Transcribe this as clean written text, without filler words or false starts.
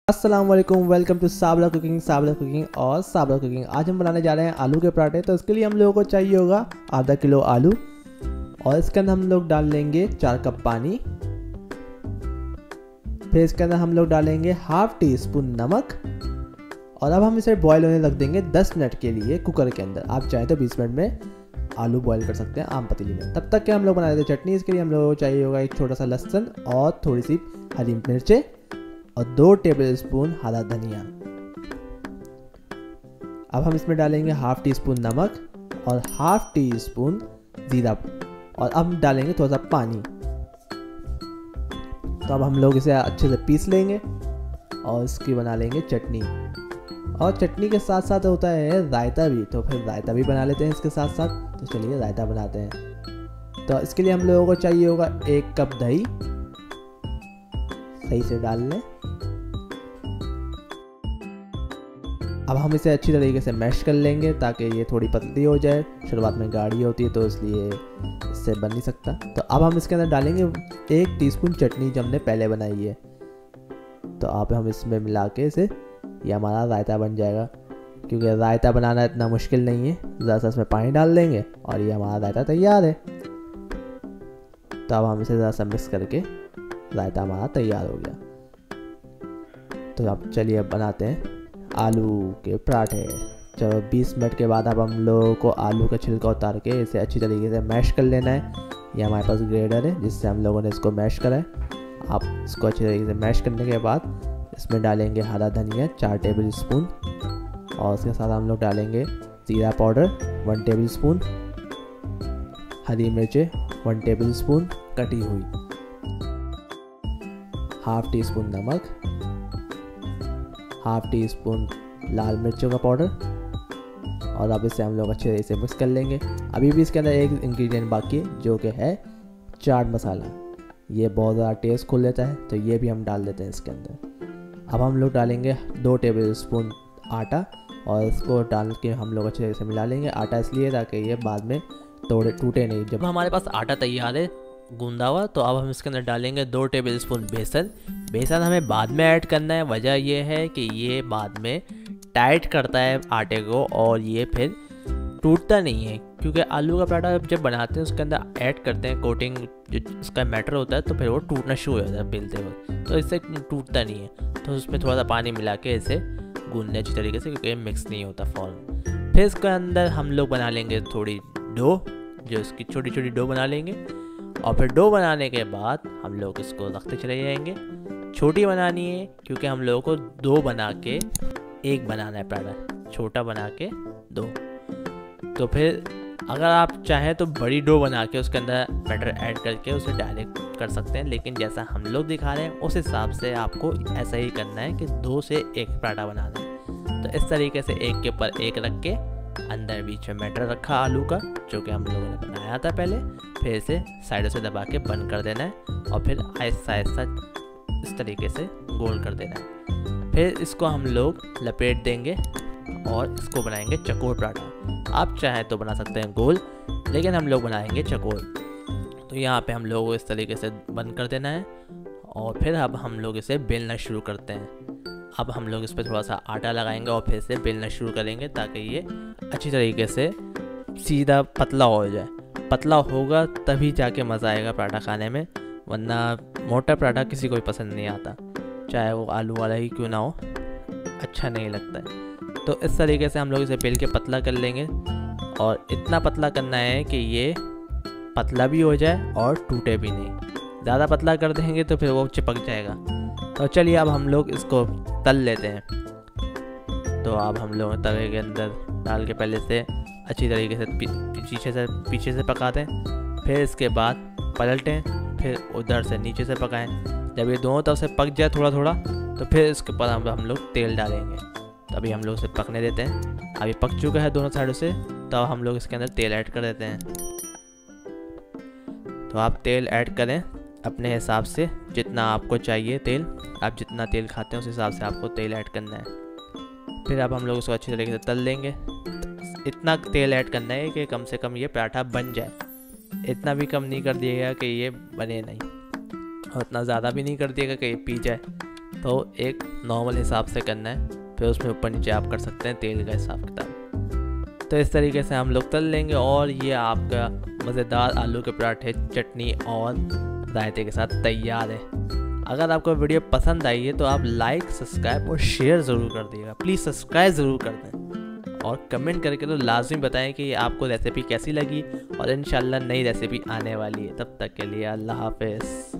अस्सलाम वालेकुम, welcome to Sabla cooking और साबला कुकिंग। आज हम बनाने जा रहे हैं आलू के पराठे। तो इसके लिए हम लोगों को चाहिए होगा आधा किलो आलू और इसके अंदर हम लोग डाल लेंगे 4 कप पानी। फिर इसके अंदर हम लोग डालेंगे हाफ टी स्पून नमक और अब हम इसे बॉईल होने रख देंगे 10 मिनट के लिए कुकर के अंदर। आप चाहें तो 20 मिनट में आलू बॉईल कर सकते हैं आम पतीली में। तब तक के हम लोग बना देते हैं चटनी। इसके लिए हम लोगों को चाहिए होगा एक छोटा सा लहसुन और थोड़ी सी हरी मिर्चें और 2 टेबल स्पून हरा धनिया। अब हम इसमें डालेंगे हाफ टी स्पून नमक और हाफ टी स्पून जीरा और अब हम डालेंगे थोड़ा सा पानी। तो अब हम लोग इसे अच्छे से पीस लेंगे और इसकी बना लेंगे चटनी। और चटनी के साथ साथ होता है रायता भी, तो फिर रायता भी बना लेते हैं इसके साथ साथ। तो चलिए रायता बनाते हैं। तो इसके लिए हम लोगों को चाहिए होगा 1 कप दही, सही से डाल लें। अब हम इसे अच्छी तरीके से मैश कर लेंगे ताकि ये थोड़ी पतली हो जाए। शुरुआत में गाढ़ी होती है तो इसलिए इससे बन नहीं सकता। तो अब हम इसके अंदर डालेंगे 1 टीस्पून चटनी जो हमने पहले बनाई है। तो आप हम इसमें मिला के इसे ये हमारा रायता बन जाएगा। क्योंकि रायता बनाना इतना मुश्किल नहीं है, ज़रा सा इसमें पानी डाल देंगे और ये हमारा रायता तैयार है। तो अब हम इसे ज़रा सा मिक्स करके रायता हमारा तैयार हो गया। तो अब चलिए अब बनाते हैं आलू के पराठे। चलो 20 मिनट के बाद अब हम लोगों को आलू का छिलका उतार के इसे अच्छी तरीके से मैश कर लेना है। ये हमारे पास ग्रेडर है जिससे हम लोगों ने इसको मैश करा है। आप इसको अच्छी तरीके से मैश करने के बाद इसमें डालेंगे हरा धनिया 4 टेबल स्पून और उसके साथ हम लोग डालेंगे जीरा पाउडर 1 टेबल स्पून, हरी मिर्चें 1 टेबल स्पून कटी हुई, हाफ टी स्पून नमक, हाफ टी स्पून लाल मिर्चों का पाउडर और अब इसे हम लोग अच्छे तरीके से मिक्स कर लेंगे। अभी भी इसके अंदर एक इंग्रेडिएंट बाकी है जो कि है चाट मसाला। ये बहुत ज़्यादा टेस्ट खोल लेता है तो ये भी हम डाल देते हैं इसके अंदर। अब हम लोग डालेंगे 2 टेबल स्पून आटा और इसको डाल के हम लोग अच्छे तरीके से मिला लेंगे। आटा इसलिए ताकि ये बाद में टूटे नहीं। जब हमारे पास आटा तैयार है गूंदा हुआ, तो अब हम इसके अंदर डालेंगे 2 टेबल स्पून बेसन। बेसन हमें बाद में ऐड करना है। वजह यह है कि ये बाद में टाइट करता है आटे को और ये फिर टूटता नहीं है। क्योंकि आलू का पराठा जब बनाते हैं उसके अंदर ऐड करते हैं कोटिंग, जो उसका मैटर होता है, तो फिर वो टूटना शुरू हो जाता है बेलते वक्त, तो इससे टूटता नहीं है। तो उसमें थोड़ा सा पानी मिला के इसे गूंदने अच्छी तरीके से, क्योंकि मिक्स नहीं होता फ़ौरन। फिर इसके अंदर हम लोग बना लेंगे थोड़ी डो, जो इसकी छोटी छोटी डो बना लेंगे। और फिर डो बनाने के बाद हम लोग इसको रखते चले जाएंगे। छोटी बनानी है क्योंकि हम लोगों को 2 बना के 1 बनाना है पराठा, छोटा बना के 2। तो फिर अगर आप चाहें तो बड़ी डो बना के उसके अंदर बैटर ऐड करके उसे डायरेक्ट कर सकते हैं, लेकिन जैसा हम लोग दिखा रहे हैं उस हिसाब से आपको ऐसा ही करना है कि 2 से 1 पराठा बनाना है। तो इस तरीके से एक के ऊपर एक रख के अंदर बीच में बैटर रखा आलू का जो कि हम लोगों ने बनाया था पहले। फिर इसे साइडों से दबा के बंद कर देना है और फिर आहिस्ता आहिस्ता इस तरीके से गोल कर देना है। फिर इसको हम लोग लपेट देंगे और इसको बनाएंगे चकोर पराठा। आप चाहें तो बना सकते हैं गोल, लेकिन हम लोग बनाएंगे चकोर। तो यहाँ पे हम लोग को इस तरीके से बंद कर देना है और फिर अब हम लोग इसे बेलना शुरू करते हैं। अब हम लोग इस पर थोड़ा सा आटा लगाएंगे और फिर से बेलना शुरू करेंगे ताकि ये अच्छी तरीके से सीधा पतला हो जाए। पतला होगा तभी जाके मज़ा आएगा पराठा खाने में, वरना मोटा पराठा किसी को भी पसंद नहीं आता, चाहे वो आलू वाला ही क्यों ना हो, अच्छा नहीं लगता है। तो इस तरीके से हम लोग इसे बेल के पतला कर लेंगे और इतना पतला करना है कि ये पतला भी हो जाए और टूटे भी नहीं। ज़्यादा पतला कर देंगे तो फिर वो चिपक जाएगा। तो चलिए अब हम लोग इसको तल लेते हैं। तो अब हम लोग तवे के अंदर डाल के पहले से अच्छी तरीके से पीछे से पकाते हैं। फिर इसके बाद पलटें, फिर उधर से नीचे से पकाएं। जब ये दोनों तरफ से पक जाए थोड़ा थोड़ा, तो फिर इसके ऊपर हम लोग तेल डालेंगे। तो अभी हम लोग इसे पकने देते हैं। अभी पक चुका है दोनों साइडों से, तो अब हम लोग इसके अंदर तेल ऐड कर देते हैं। तो आप तेल ऐड करें अपने हिसाब से, जितना आपको चाहिए तेल। आप जितना तेल खाते हैं उस हिसाब से आपको तेल ऐड करना है। फिर अब हम लोग इसको अच्छी तरीके से तल लेंगे। इतना तेल ऐड करना है कि कम से कम ये पराठा बन जाए। इतना भी कम नहीं कर दिएगा कि ये बने नहीं, और इतना ज़्यादा भी नहीं कर दिएगा कि ये पी जाए। तो एक नॉर्मल हिसाब से करना है, फिर उसमें ऊपर नीचे आप कर सकते हैं तेल का हिसाब किताब। तो इस तरीके से हम लोग तल लेंगे और ये आपका मज़ेदार आलू के पराठे चटनी और रायते के साथ तैयार है। अगर आपको वीडियो पसंद आई है तो आप लाइक, सब्सक्राइब और शेयर ज़रूर कर दीजिएगा। प्लीज़ सब्सक्राइब ज़रूर कर दें और कमेंट करके तो लाजमी बताएं कि आपको रेसिपी कैसी लगी, और इंशाल्लाह नई रेसिपी आने वाली है। तब तक के लिए अल्लाह हाफ़िज़।